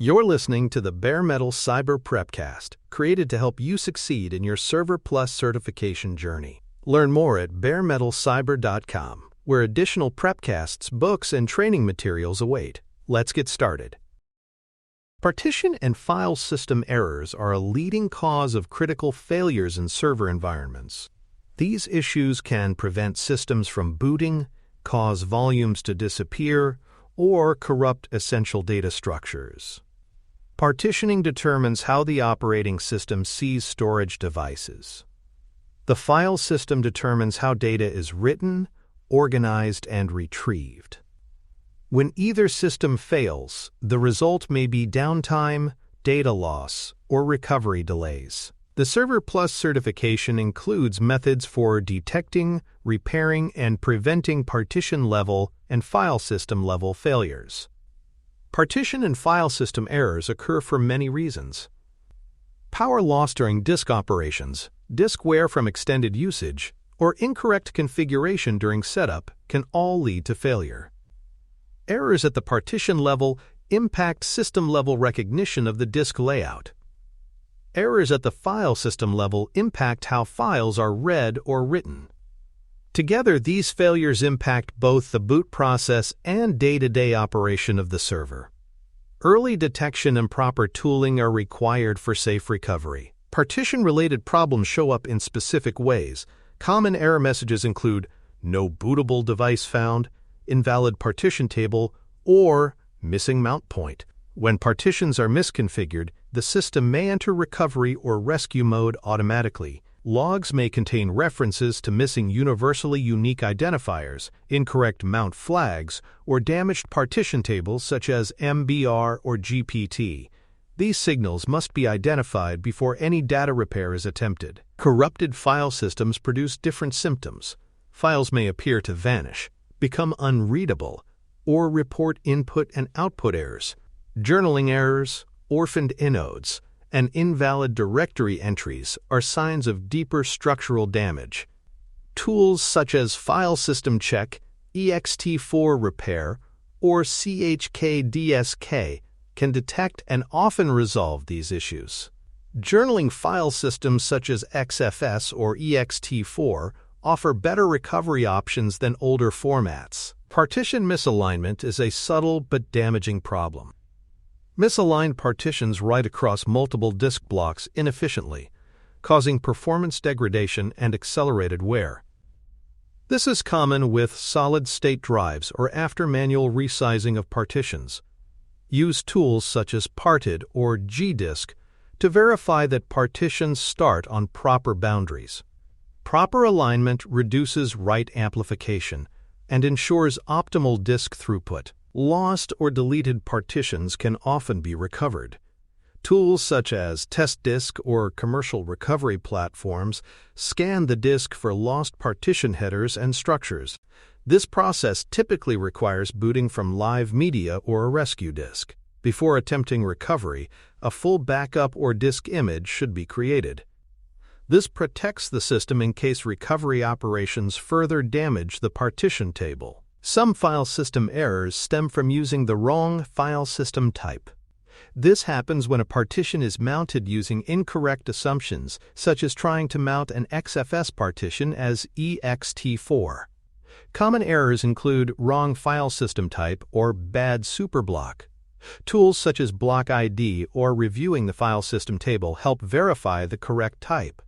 You're listening to the Bare Metal Cyber Prepcast, created to help you succeed in your Server Plus certification journey. Learn more at baremetalcyber.com, where additional prepcasts, books, and training materials await. Let's get started. Partition and file system errors are a leading cause of critical failures in server environments. These issues can prevent systems from booting, cause volumes to disappear, or corrupt essential data structures. Partitioning determines how the operating system sees storage devices. The file system determines how data is written, organized, and retrieved. When either system fails, the result may be downtime, data loss, or recovery delays. The Server Plus certification includes methods for detecting, repairing, and preventing partition-level and file system-level failures. Partition and file system errors occur for many reasons. Power loss during disk operations, disk wear from extended usage, or incorrect configuration during setup can all lead to failure. Errors at the partition level impact system-level recognition of the disk layout. Errors at the file system level impact how files are read or written. Together, these failures impact both the boot process and day-to-day operation of the server. Early detection and proper tooling are required for safe recovery. Partition-related problems show up in specific ways. Common error messages include no bootable device found, invalid partition table, or missing mount point. When partitions are misconfigured, the system may enter recovery or rescue mode automatically. Logs may contain references to missing universally unique identifiers, incorrect mount flags, or damaged partition tables such as MBR or GPT. These signals must be identified before any data repair is attempted. Corrupted file systems produce different symptoms. Files may appear to vanish, become unreadable, or report input and output errors. Journaling errors, orphaned inodes, and invalid directory entries are signs of deeper structural damage. Tools such as File System Check, ext4 Repair, or CHKDSK can detect and often resolve these issues. Journaling file systems such as XFS or ext4 offer better recovery options than older formats. Partition misalignment is a subtle but damaging problem. Misaligned partitions write across multiple disk blocks inefficiently, causing performance degradation and accelerated wear. This is common with solid-state drives or after manual resizing of partitions. Use tools such as Parted or Gdisk to verify that partitions start on proper boundaries. Proper alignment reduces write amplification and ensures optimal disk throughput. Lost or deleted partitions can often be recovered. Tools such as Test Disk or commercial recovery platforms scan the disk for lost partition headers and structures. This process typically requires booting from live media or a rescue disk. Before attempting recovery, a full backup or disk image should be created. This protects the system in case recovery operations further damage the partition table. Some file system errors stem from using the wrong file system type. This happens when a partition is mounted using incorrect assumptions, such as trying to mount an XFS partition as ext4. Common errors include wrong file system type or bad superblock. Tools such as Block ID or reviewing the file system table help verify the correct type.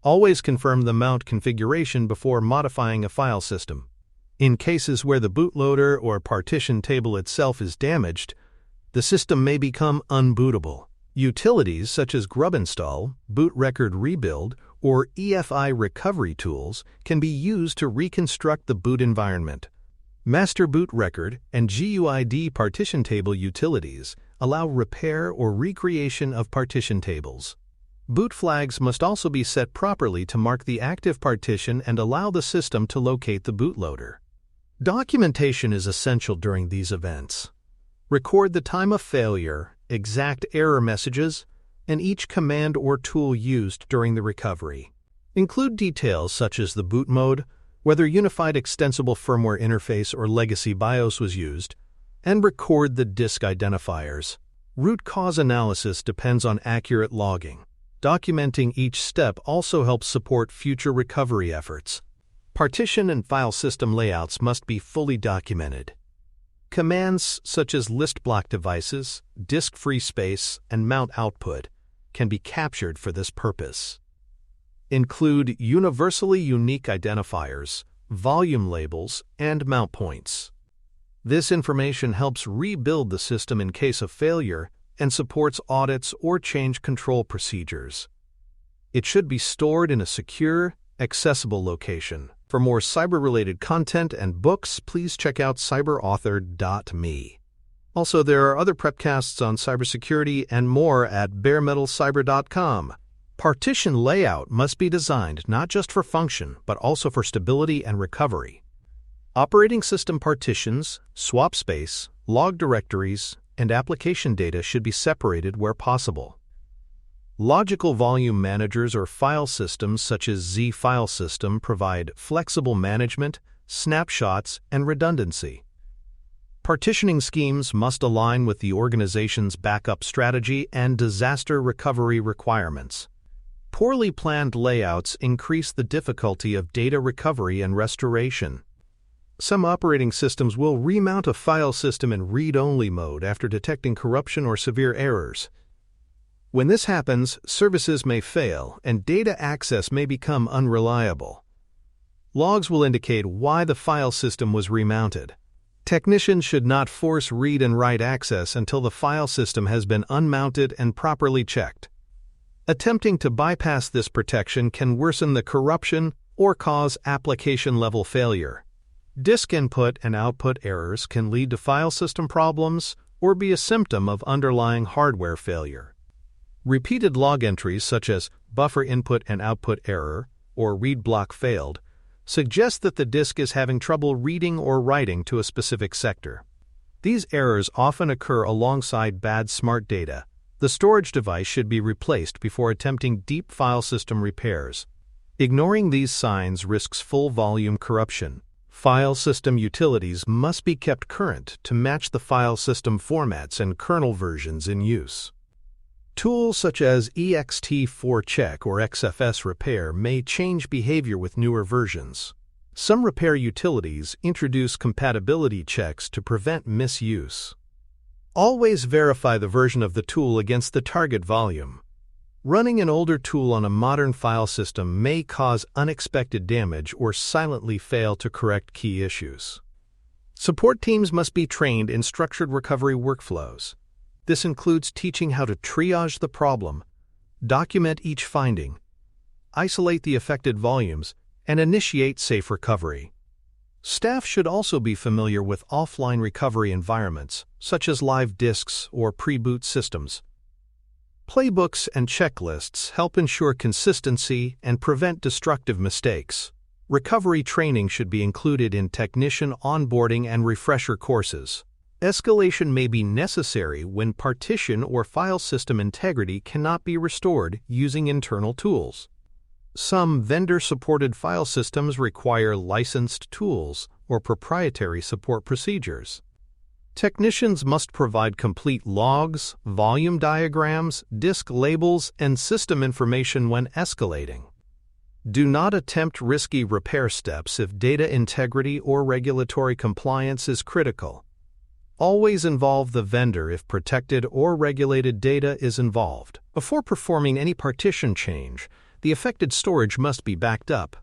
Always confirm the mount configuration before modifying a file system. In cases where the bootloader or partition table itself is damaged, the system may become unbootable. Utilities such as grubinstall, boot record rebuild, or EFI recovery tools can be used to reconstruct the boot environment. Master boot record and GUID partition table utilities allow repair or recreation of partition tables. Boot flags must also be set properly to mark the active partition and allow the system to locate the bootloader. Documentation is essential during these events. Record the time of failure, exact error messages, and each command or tool used during the recovery. Include details such as the boot mode, whether Unified Extensible Firmware Interface or Legacy BIOS was used, and record the disk identifiers. Root cause analysis depends on accurate logging. Documenting each step also helps support future recovery efforts. Partition and file system layouts must be fully documented. Commands such as list block devices, disk free space, and mount output can be captured for this purpose. Include universally unique identifiers, volume labels, and mount points. This information helps rebuild the system in case of failure and supports audits or change control procedures. It should be stored in a secure, accessible location. For more cyber-related content and books, please check out cyberauthor.me. Also, there are other prepcasts on cybersecurity and more at baremetalcyber.com. Partition layout must be designed not just for function, but also for stability and recovery. Operating system partitions, swap space, log directories, and application data should be separated where possible. Logical volume managers or file systems such as Z Filesystem provide flexible management, snapshots, and redundancy. Partitioning schemes must align with the organization's backup strategy and disaster recovery requirements. Poorly planned layouts increase the difficulty of data recovery and restoration. Some operating systems will remount a file system in read-only mode after detecting corruption or severe errors. When this happens, services may fail and data access may become unreliable. Logs will indicate why the file system was remounted. Technicians should not force read and write access until the file system has been unmounted and properly checked. Attempting to bypass this protection can worsen the corruption or cause application-level failure. Disk input and output errors can lead to file system problems or be a symptom of underlying hardware failure. Repeated log entries such as buffer input and output error or read block failed suggest that the disk is having trouble reading or writing to a specific sector. These errors often occur alongside bad smart data. The storage device should be replaced before attempting deep file system repairs. Ignoring these signs risks full volume corruption. File system utilities must be kept current to match the file system formats and kernel versions in use. Tools such as ext4check or XFS repair may change behavior with newer versions. Some repair utilities introduce compatibility checks to prevent misuse. Always verify the version of the tool against the target volume. Running an older tool on a modern file system may cause unexpected damage or silently fail to correct key issues. Support teams must be trained in structured recovery workflows. This includes teaching how to triage the problem, document each finding, isolate the affected volumes, and initiate safe recovery. Staff should also be familiar with offline recovery environments, such as live disks or pre-boot systems. Playbooks and checklists help ensure consistency and prevent destructive mistakes. Recovery training should be included in technician onboarding and refresher courses. Escalation may be necessary when partition or file system integrity cannot be restored using internal tools. Some vendor-supported file systems require licensed tools or proprietary support procedures. Technicians must provide complete logs, volume diagrams, disk labels, and system information when escalating. Do not attempt risky repair steps if data integrity or regulatory compliance is critical. Always involve the vendor if protected or regulated data is involved. Before performing any partition change, the affected storage must be backed up.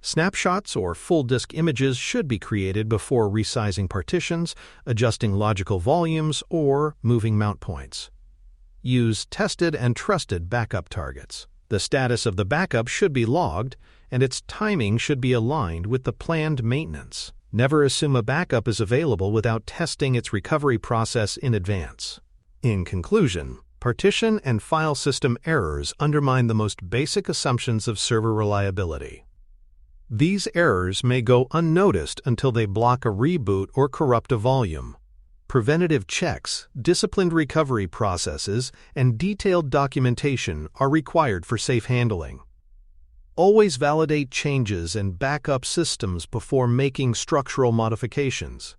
Snapshots or full disk images should be created before resizing partitions, adjusting logical volumes, or moving mount points. Use tested and trusted backup targets. The status of the backup should be logged, and its timing should be aligned with the planned maintenance. Never assume a backup is available without testing its recovery process in advance. In conclusion, partition and file system errors undermine the most basic assumptions of server reliability. These errors may go unnoticed until they block a reboot or corrupt a volume. Preventative checks, disciplined recovery processes, and detailed documentation are required for safe handling. Always validate changes and backup systems before making structural modifications.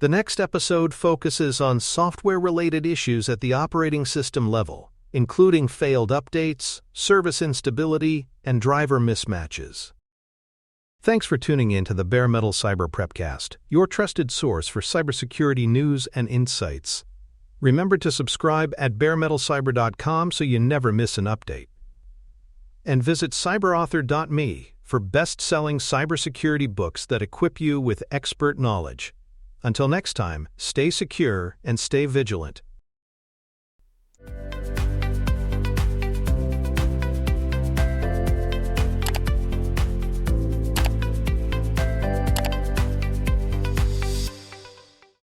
The next episode focuses on software-related issues at the operating system level, including failed updates, service instability, and driver mismatches. Thanks for tuning in to the Bare Metal Cyber Prepcast, your trusted source for cybersecurity news and insights. Remember to subscribe at baremetalcyber.com so you never miss an update. And visit cyberauthor.me for best-selling cybersecurity books that equip you with expert knowledge. Until next time, stay secure and stay vigilant.